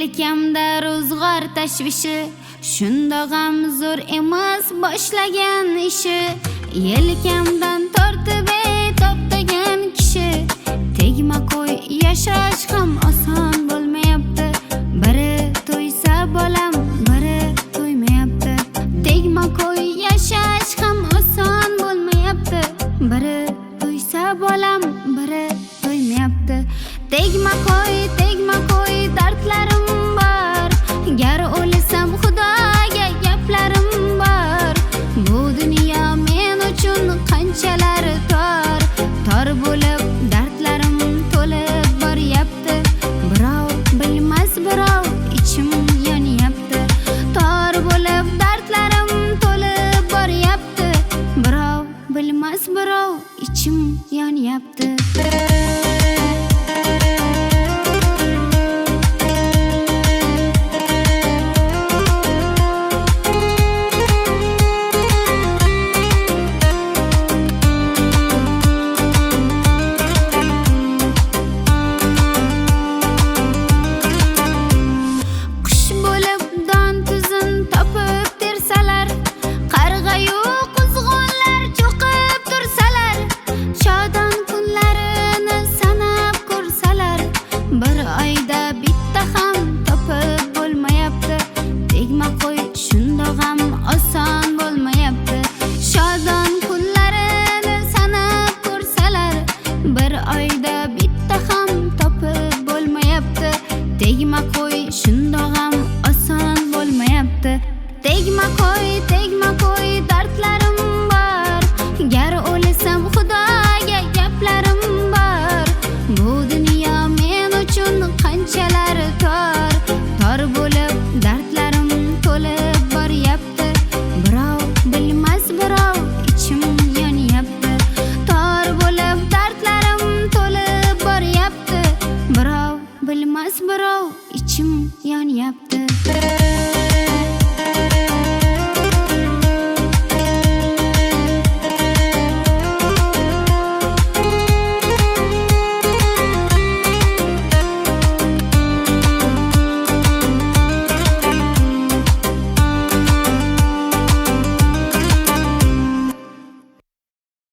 Yelkamda ro'zg'or tashvishi, shunda g'am zo'r emas boshlagan ishi. Yelkamdan tortib toptagan kishi, tegma qo'y yashash ham oson bo'lmayapti. Biri to'ysa bolam, biri to'ymayapti. Tegma qo'y yashash ham oson bo'lmayapti. Biri to'ysa bolam, biri to'ymayapti. Tegma qo'y dardlarim bor. Gar o'lsam xudoga gaplarim bor. Bu dunyo men uchun qanchalar tor bo'lib dardlarim to'lib boryapti. Birov bilmas, birov ichim yonyapti. Tor bo'lib dardlarim to'lib boryapti. Birov bilmas, birov ichim yonyapti. Tegma qo'y, shundoq ham oson bo'lmayapti. Tegma qo'y, dardlarim bor. Gar o'lsam xudoga gaplarim bor. Bu dunyo men uchun qanchalar tor bo'lib dardlarim to'lib boryapti. Birov bilmas, birov ichim yonyapti. Tor bo'lib dardlarim to'lib boryapti. Birov bilmas, birov ichim yonyapti.